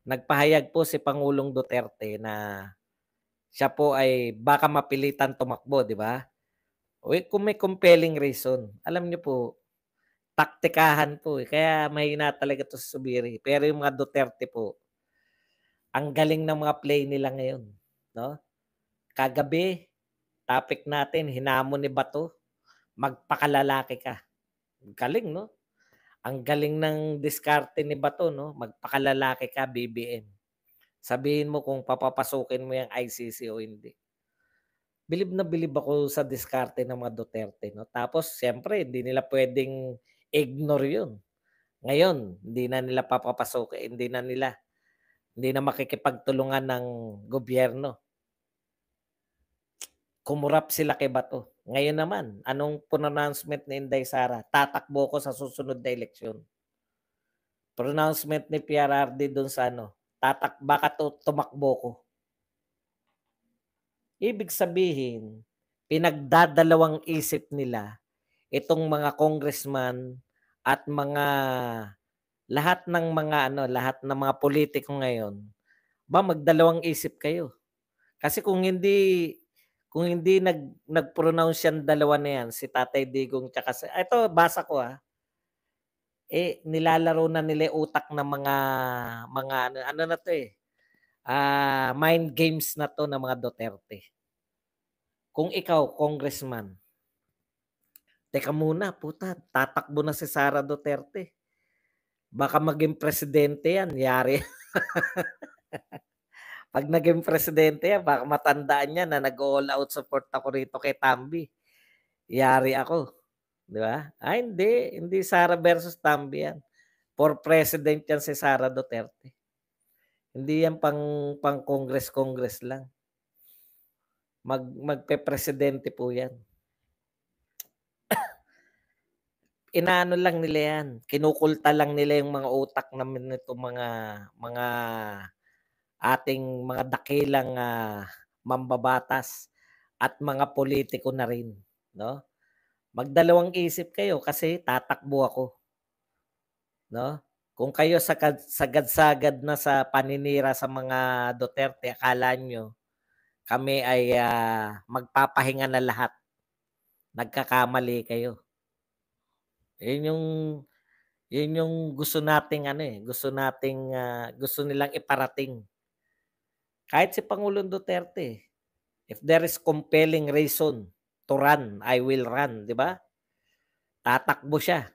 Nagpahayag po si Pangulong Duterte na siya po ay baka mapilitan tumakbo, 'di ba? Kung may compelling reason. Alam niyo po, taktikahan po, eh, kaya mahina talaga 'to si Zubiri. Pero yung mga Duterte po, ang galing ng mga play nila ngayon, 'no? Kagabi, topic natin hinamon ni Bato, magpakalalaki ka. Galing 'no? Ang galing ng diskarte ni Bato 'no, magpakalalaki ka BBM. Sabihin mo kung papapasukin mo yang ICC o hindi. Bilib na bilib ako sa diskarte ng mga Duterte 'no, tapos siyempre hindi nila puwedeng ignore 'yun. Ngayon hindi na nila papapasukin, hindi na makikipagtulungan ng gobyerno. Kumurap sila kay Bato. Ngayon naman, anong pronouncement ni Inday Sara, "Tatakbo ko sa susunod na eleksyon." Pronouncement ni PRRD dun sa ano, baka tumakbo ko. Ibig sabihin, pinagdadalawang isip nila itong mga congressman at lahat ng mga politiko ngayon, magdalawang isip kayo. Kasi kung hindi nag-pronounce yang dalawa na yan, si Tatay Digong tsaka eto basa ko, nilalaro na nila yung utak ng mga ano na 'to, mind games na 'to ng mga Duterte. Kung ikaw congressman, teka muna puta tatakbo na si Sara Duterte, baka maging presidente yan yari. 'Pag naging presidente yan baka matandaan niya na nag-o-all out support ako rito kay Tambi, yari ako, 'di ba? Hindi Sara versus Tambi yan, for president yan si Sara Duterte. Hindi yan pang-congress lang, magpe-presidente po yan. Inaano lang nila yan, kinukulta lang nila yung mga utak naman nitong mga ating mga dakilang, mambabatas at mga politiko na rin, 'no? Magdalawang isip kayo kasi tatakbo ako, 'no? Kung kayo sagad-sagad na sa paninira sa mga Duterte akala niyo kami ay, magpapahinga na lahat, nagkakamali kayo. 'Yun yung 'Yun yung gusto nilang iparating. Kahit si Pangulong Duterte, if there is compelling reason to run, I will run, 'di ba? Tatakbo siya,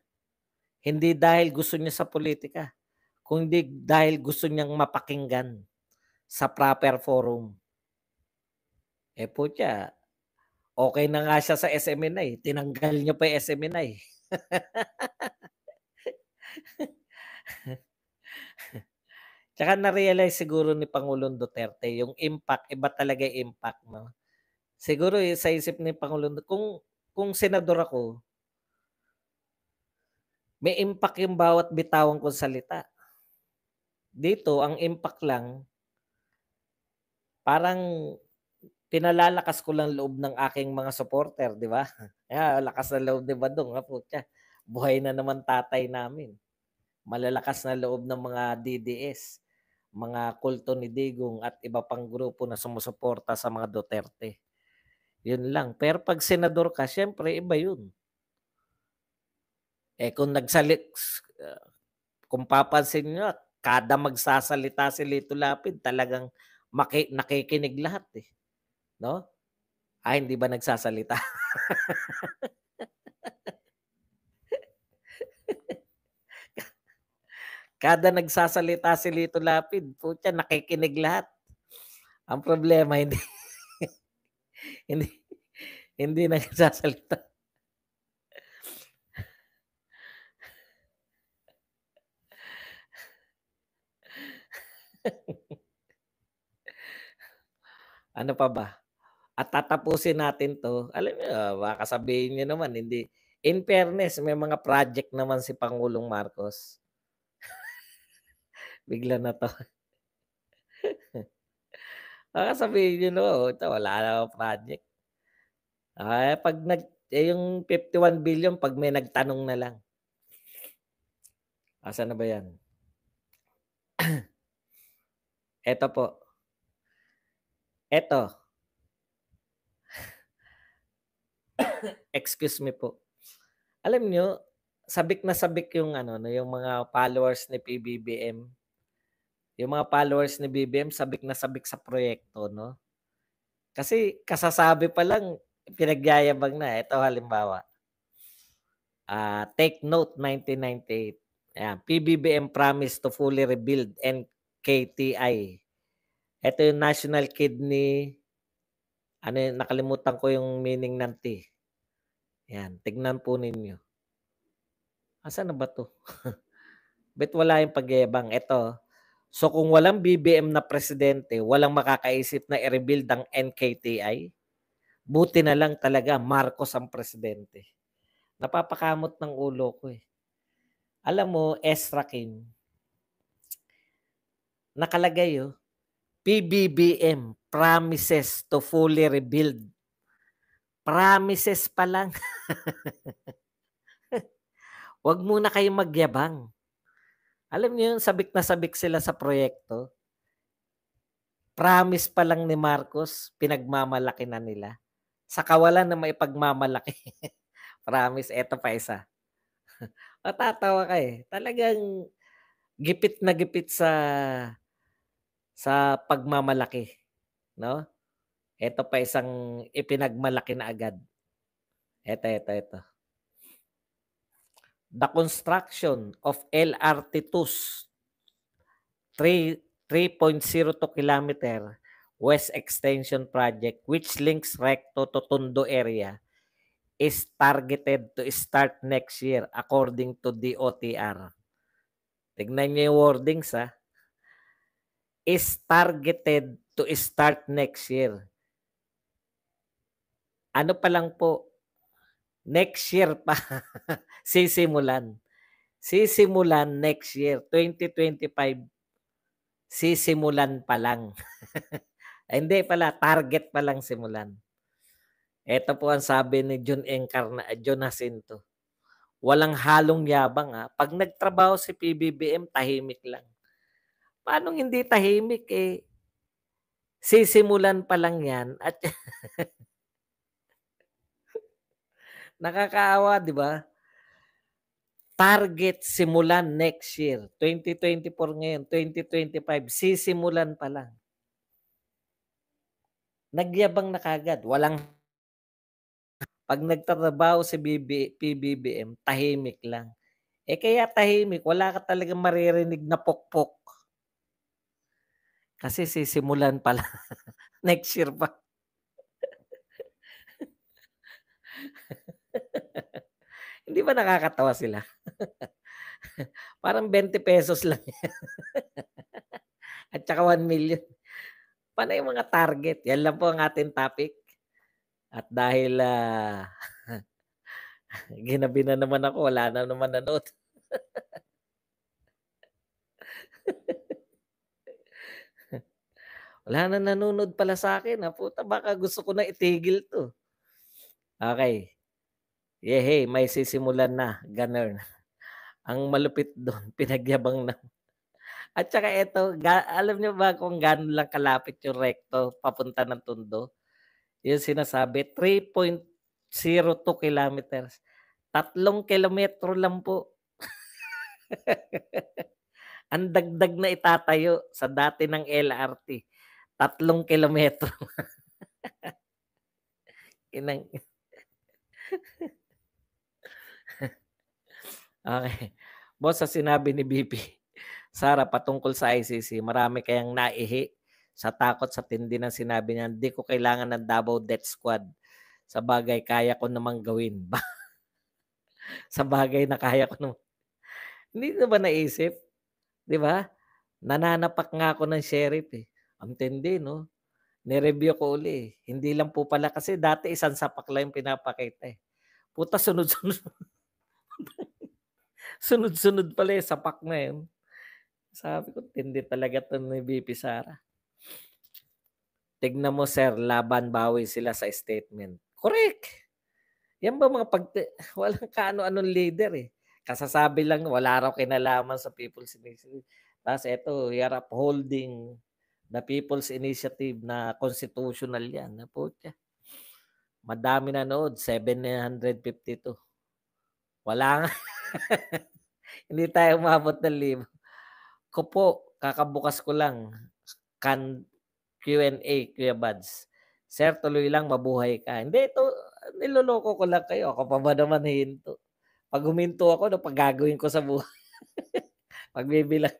hindi dahil gusto niya sa politika, kundi dahil gusto niyang mapakinggan sa proper forum. Putya, okey na nga siya sa SMNI, tinanggal niya pa yung SMNI. Tsaka na-realize siguro ni Pangulong Duterte yung impact, iba talaga yung impact 'no. Siguro, sa isip ni Pangulong kung senador ako, may impact yung bawat bitawan kong salita. Dito ang impact lang, parang pinalalakas ko lang loob ng aking mga supporter, 'di ba? Lakas ng loob ni Badong, putya, buhay na naman tatay namin. Malalakas na loob ng mga DDS, mga kulto ni Digong at iba pang grupo na sumusuporta sa mga Duterte. Yun lang. Pero 'pag senador ka siyempre iba yun. Kung kung papansin niyo kada magsasalita si Lito Lapid talagang nakikinig lahat, 'no? Hindi ba nagsasalita? Kada nagsasalita si Lito Lapid, putya nakikinig lahat. Ang problema hindi hindi hindi nagsasalita. Ano pa ba? At tatapusin natin 'to, alam niyo baka sabihin niyo naman hindi, in fairness may mga project naman si Pangulong Marcos. Bigla na 'to. Baka sabihin niyo naman, ito wala namang project. 'Pag yung 51 billion 'pag may nagtanong na lang. Asan na ba 'yan? Eto po, eto, excuse me po. Alam niyo, sabik na sabik yung ano 'no, yung mga followers ni PBBM. Yung mga followers ni BBM sabik na sabik sa proyekto 'no. Kasi kasasabi pa lang pinagyayabang na. Ito halimbawa, take note 1998, ayan, PBBM promise to fully rebuild NKTI. Ito yung National Kidney ano yun, nakalimutan ko yung meaning ng T. Yan, tignan po ninyo. Asan na ba 'to? Ba't wala yung pagyayabang? Eto, so kung walang BBM na presidente, walang makakaisip na i-rebuild ang NKTI? Buti na lang talaga Marcos ang presidente. Napapakamot ng ulo ko, eh. Alam mo, Ezra Kim, nakalagay, PBBM promises to fully rebuild. Promises pa lang. 'Wag muna kayong magyabang. Alam niyo yun, sabik na sabik sila sa proyekto. Promise pa lang ni Marcos, pinagmamalaki na nila. Sa kawalan ng maipagmamalaki. Promise, eto pa isa. Matatawa ka, eh. Talagang gipit na gipit sa pagmamalaki, 'no? Eto pa isang ipinagmalaki na agad. Eto. The construction of LRT2's 3.02 kilometer west extension project which links Recto to Tondo area is targeted to start next year according to DOTR. Tignan niyo yung wordings, is targeted to start next year. Ano pa lang po, next year pa sisimulan. Sisimulan next year, 2025, sisimulan pa lang. Hindi pala, target pa lang simulan. Ito po ang sabi ni John Jacinto. Walang halong yabang, 'Pag nagtrabaho si PBBM, tahimik lang. Paanong hindi tahimik, sisimulan pa lang 'yan at nakakaawa, 'di ba? Target simulan next year, 2024 ngayon, 2025 sisimulan pa lang. Nagyabang na kaagad, walang 'pag nagtatrabaho si PBBM, tahimik lang. Kaya tahimik, wala ka talagang maririnig na pukpok. Kasi sisimulan pa lang, next year pa. Hindi ba nakakatawa sila? Parang ₱20 lang at saka 1,000,000. Panay mga target. Yan lang po ang ating topic. At dahil, ginabi na naman ako, wala na naman nanood. Wala na nanonood pala sa'kin, puta baka gusto ko na itigil 'to. Okey, yehey may sisimulan na, gano'n. Ang malupit do'n pinagyabang na at saka eto alam niyo ba kung gaano lang kalapit yung Recto papunta ng Tondo? Yung sinasabi 3.02 kilometers, 3 kilometro lang po. Ang dagdag na itatayo sa dati ng LRT, 3 kilometro. Inang okey. Boss, sa sinabi ni VP Sara patungkol sa ICC, marami kayang naihi sa takot sa tindi ng sinabi niya, "Hindi ko kailangan ng Davao Death Squad. Sabagay kaya ko namang gawin." Sabagay na kaya ko naman hindi niyo ba naisip, 'di ba? Nananapak nga ako ng sheriff, Ang tindi 'no? Ni-review ko uli, Hindi lang po pala kasi dati isang sapak lang yung pinapakita, Puta sunod-sunod sunod-sunod pala, sapak na yun. Sabi ko, tindi talaga 'to ni VP Sara. Tignan mo sir, laban bawi sila sa statement. Correct. Yan ba mga walang kaano-anong leader, Kasasabi lang wala raw kinalaman sa People's Initiative. Tapos eto, you're upholding The People's Initiative na constitutional 'yan, na putya. Madami nanood, 752. Wala nga, hindi tayo umabot ng 1,000. Ako po, kakabukas ko lang, kan Q&A, Kuya Buds. "Sir, tuloy lang, mabuhay ka." Hindi, ito niloloko ko lang kayo, ako pa ba naman hihinto. 'Pag huminto ako, ano pa gagawin ko sa buhay? Magbibilang